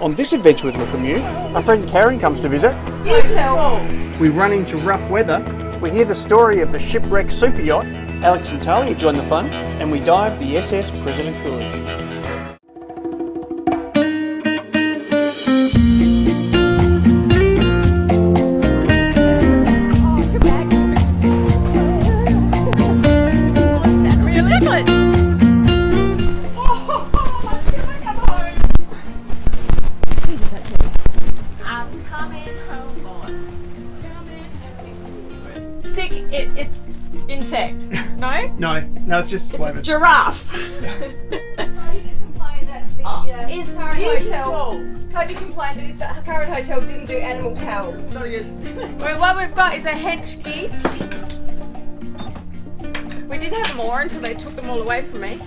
On this adventure with Lukimyu, our friend Karen comes to visit. Beautiful. We run into rough weather. We hear the story of the shipwrecked super yacht. Alex and Talia join the fun, and we dive the SS President Coolidge. It's insect. No? No, it's just it's giraffe. Cody did complain that the current hotel. Cody complained that his current hotel didn't do animal towels. Well, what we've got is a hench key. We did have more until they took them all away from me.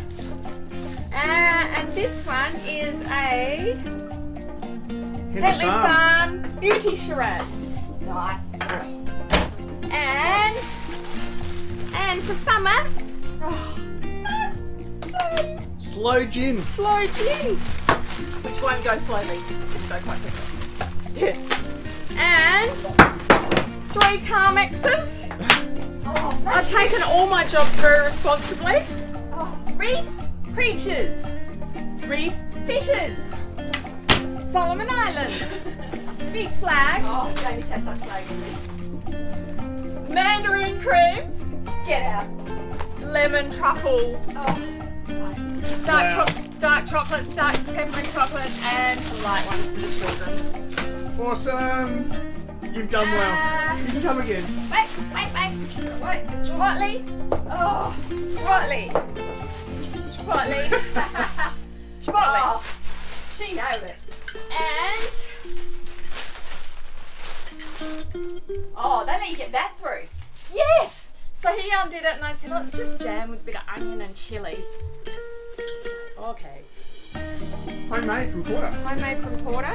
And this one is a Henley Farm Beauty Shipwrecks. Nice. And for summer, slow gin. Slow gin. Which won't go slowly. It'll go quite quickly. And 3 Carmexes. I've taken all my jobs very responsibly. Reef creatures. Reef fitters. Solomon Islands. Big flag. Oh, Jamie's had such flag in me. Mandarin creams. Get out. Lemon truffle. Oh, nice. Dark chocolates, dark peppermint chocolate, and some light ones for the children. Awesome. You've done well. You can come again. Wait. Chipotle. Oh, Chipotle. oh, she nailed it. And oh, they let you get that through. yes. So he undid it, and I said, let's just jam with a bit of onion and chilli. Okay. Homemade from Porter. Homemade from Porter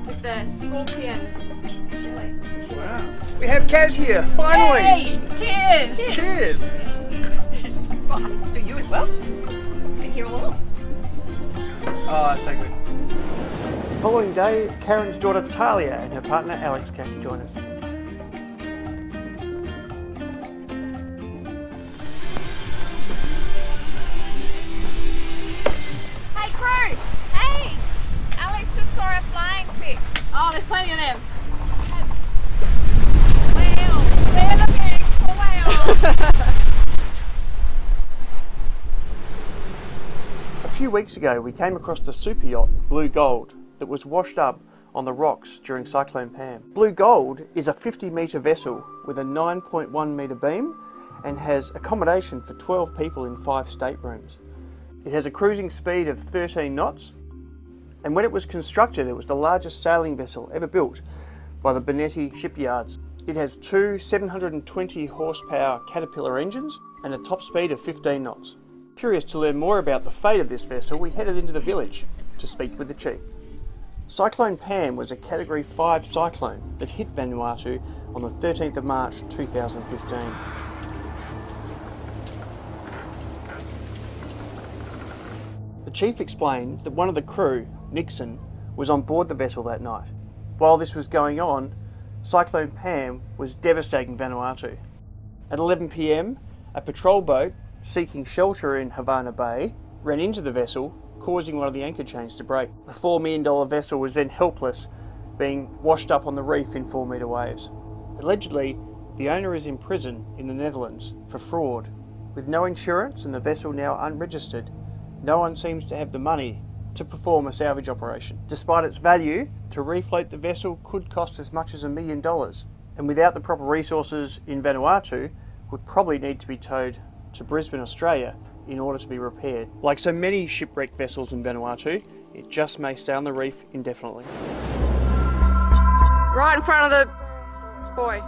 with the scorpion chilli. Wow. We have Kaz here, finally. Hey, cheers. Cheers. Well, I can still you as well. Been here all along. Oh, so good. The following day, Karen's daughter Talia and her partner Alex came to join us. Hey, crew. Hey, Alex just saw a flying fish. Oh, there's plenty of them. Wow, they're looking for whales. A few weeks ago, we came across the super yacht Blue Gold that was washed up on the rocks during Cyclone Pam. Blue Gold is a 50-metre vessel with a 9.1 metre beam and has accommodation for 12 people in 5 staterooms. It has a cruising speed of 13 knots, and when it was constructed, it was the largest sailing vessel ever built by the Vanuatu shipyards. It has 2 720 horsepower Caterpillar engines and a top speed of 15 knots. Curious to learn more about the fate of this vessel, we headed into the village to speak with the chief. Cyclone Pam was a Category 5 cyclone that hit Vanuatu on the 13th of March 2015. The chief explained that one of the crew, Nixon, was on board the vessel that night. While this was going on, Cyclone Pam was devastating Vanuatu. At 11 PM, a patrol boat seeking shelter in Havana Bay ran into the vessel, causing one of the anchor chains to break. The $4 million vessel was then helpless, being washed up on the reef in 4-metre waves. Allegedly, the owner is in prison in the Netherlands for fraud. With no insurance and the vessel now unregistered, no one seems to have the money to perform a salvage operation. Despite its value, to refloat the vessel could cost as much as $1 million, and without the proper resources in Vanuatu, would probably need to be towed to Brisbane, Australia in order to be repaired. Like so many shipwrecked vessels in Vanuatu, it just may stay on the reef indefinitely. Right in front of the boy.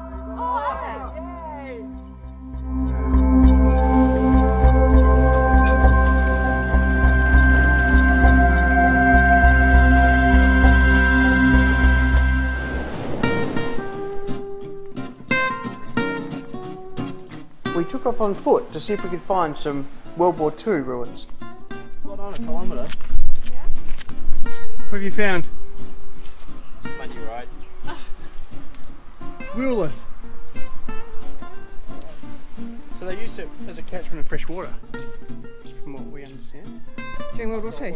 We took off on foot to see if we could find some World War II ruins. What, on a kilometre? What have you found? Squirrelless. So they used it as a catchment of fresh water, from what we understand. During World War II.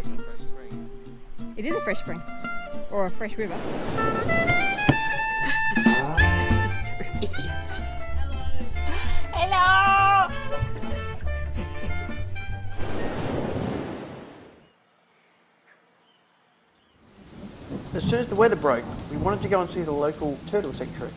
It is a fresh spring. Or a fresh river. Idiots. Hello! As soon as the weather broke, we wanted to go and see the local turtle sanctuary.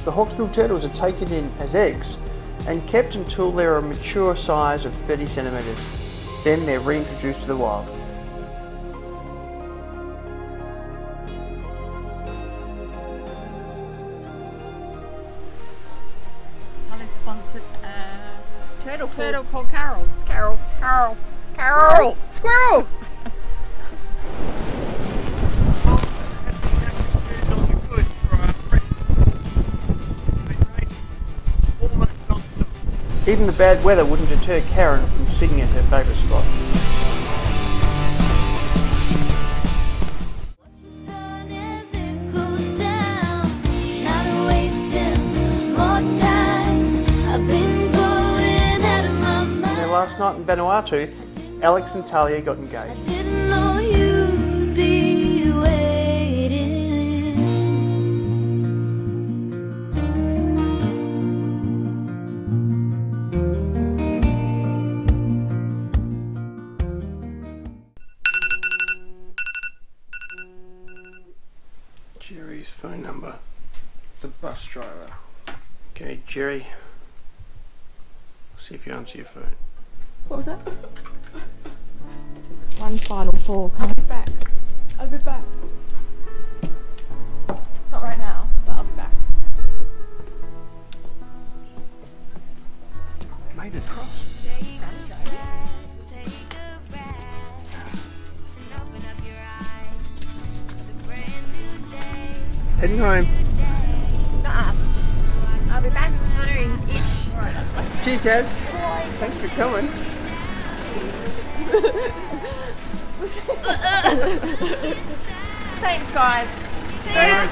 The hawksbill turtles are taken in as eggs and kept until they're a mature size of 30 centimetres. Then they're reintroduced to the wild. Charlie sponsored a Turtle called Carol. Carol! Squirrel! Even the bad weather wouldn't deter Karen from singing at her favourite spot. Now last night in Vanuatu, Alex and Talia got engaged. Jerry's phone number, the bus driver. Okay, Jerry, see if you answer your phone. What was that? One final fall coming back. I'll be back. Not right now, but I'll be back. Made it across. Heading home. Fast. I'll be back soon-ish. Cheers, Kaz. Thanks for coming. Thanks, guys.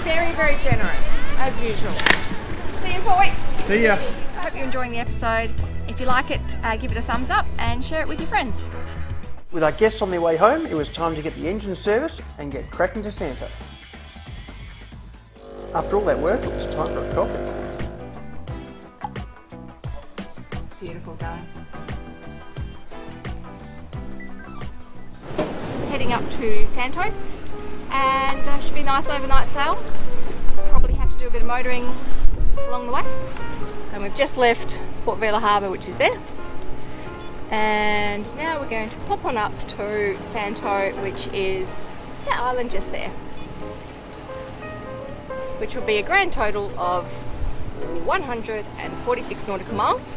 Very, very generous, as usual. See you in 4 weeks. See ya. I hope you're enjoying the episode. If you like it, give it a thumbs up and share it with your friends. With our guests on their way home, it was time to get the engine service and get cracking to Santa. After all that work, it was time for a coffee. Beautiful day. Heading up to Santo, and should be a nice overnight sail. Probably have to do a bit of motoring along the way. And we've just left Port Vila Harbour, which is there. And now we're going to pop on up to Santo, which is the island just there, which will be a grand total of 146 nautical miles,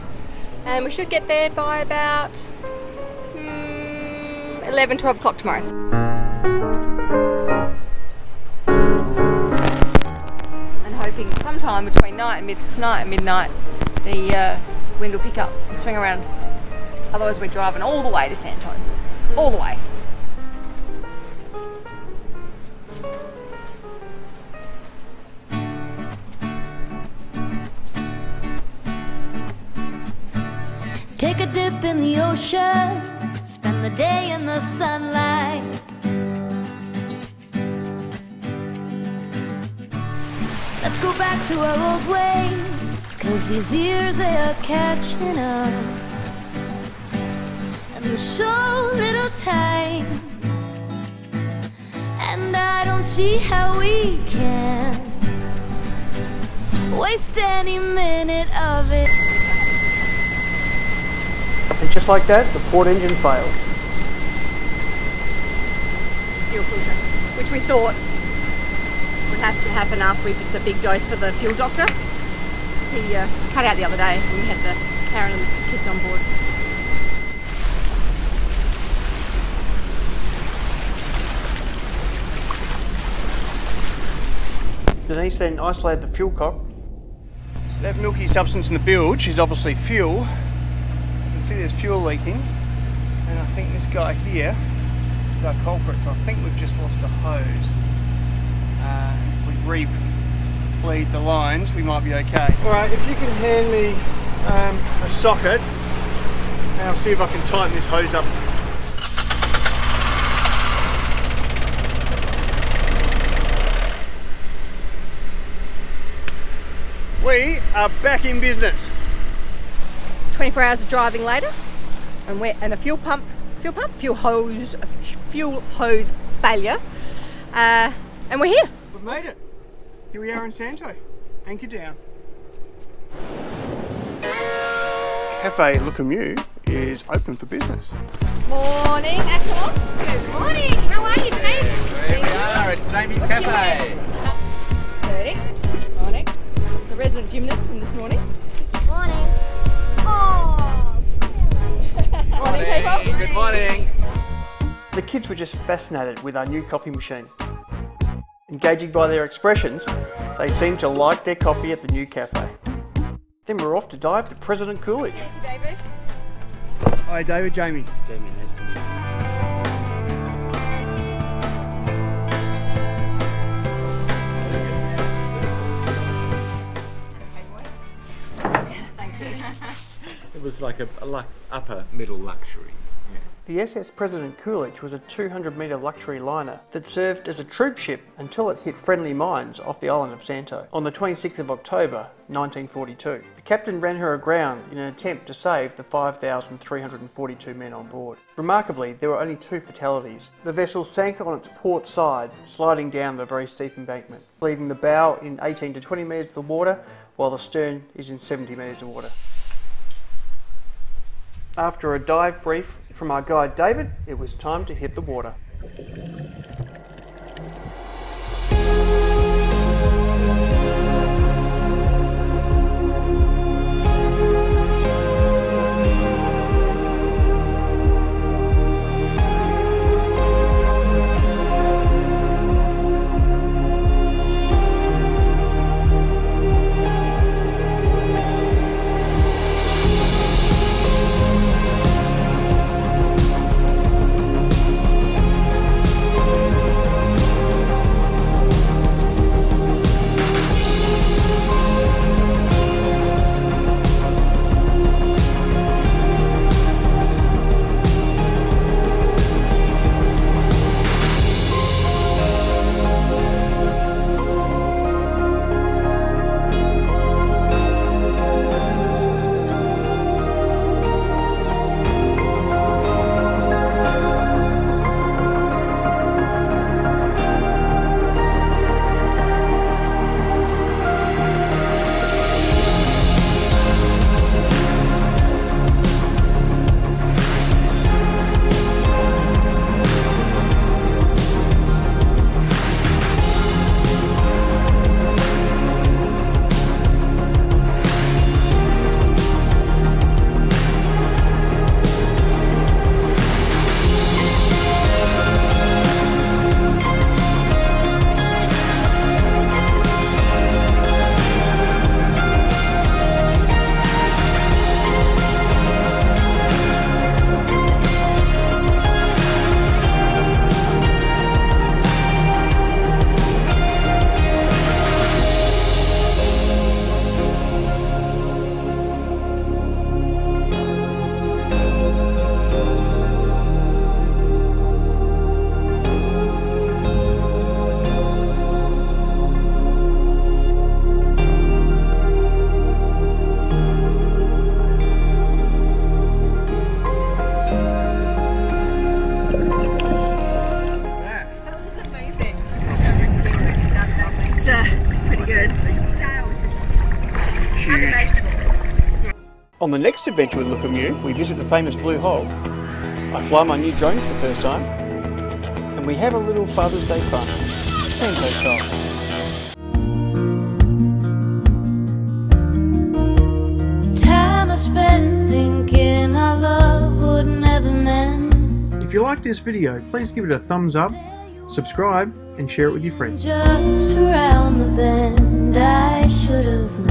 and we should get there by about 11-12 o'clock tomorrow. And hoping sometime between tonight and midnight the wind will pick up and swing around, otherwise we're driving all the way to Santo, all the way. Take a dip in the ocean, spend the day in the sunlight. Let's go back to our old ways, 'cause these years they are catching up. And there's so little time, and I don't see how we can waste any minute of it. just like that, the port engine failed. Fuel filter, which we thought would have to happen after we did the big dose for the fuel doctor. He cut out the other day when we had the Karen and the kids on board. Denise then isolated the fuel cock. So that milky substance in the bilge is obviously fuel. You can see there's fuel leaking. And I think this guy here is our culprit, so I think we've just lost a hose. If we re-bleed the lines, we might be okay. Alright, if you can hand me a socket, and I'll see if I can tighten this hose up. We are back in business. 24 hours of driving later, and a fuel hose failure, and we're here. We've made it. Here we are in Santo, anchor down. Cafe Lukimyu is open for business. Morning, Axel. Good morning. How are you, Denise? Here we are at Jamie's Cafe. 30. Morning. The resident gymnast from this morning. Morning. Oh, Morning, people. Good morning. The kids were just fascinated with our new coffee machine. Engaging by their expressions, they seemed to like their coffee at the new cafe. Then we're off to dive to President Coolidge. Thank you, David. Hi David, Jamie. Jamie, nice to meet you. It was like a upper middle luxury. Yeah. The SS President Coolidge was a 200-metre luxury liner that served as a troop ship until it hit friendly mines off the island of Santo on the 26th of October 1942. The captain ran her aground in an attempt to save the 5,342 men on board. Remarkably, there were only 2 fatalities. The vessel sank on its port side, sliding down the very steep embankment, leaving the bow in 18 to 20 metres of the water, while the stern is in 70 metres of water. After a dive brief from our guide David, it was time to hit the water. On the next adventure with Lukimyu, we visit the famous Blue Hole. I fly my new drone for the first time, and we have a little Father's Day fun, Santo style. Time I spent thinking our love would never mend. If you like this video, please give it a thumbs up, subscribe, and share it with your friends. Just around the bend, I should have known.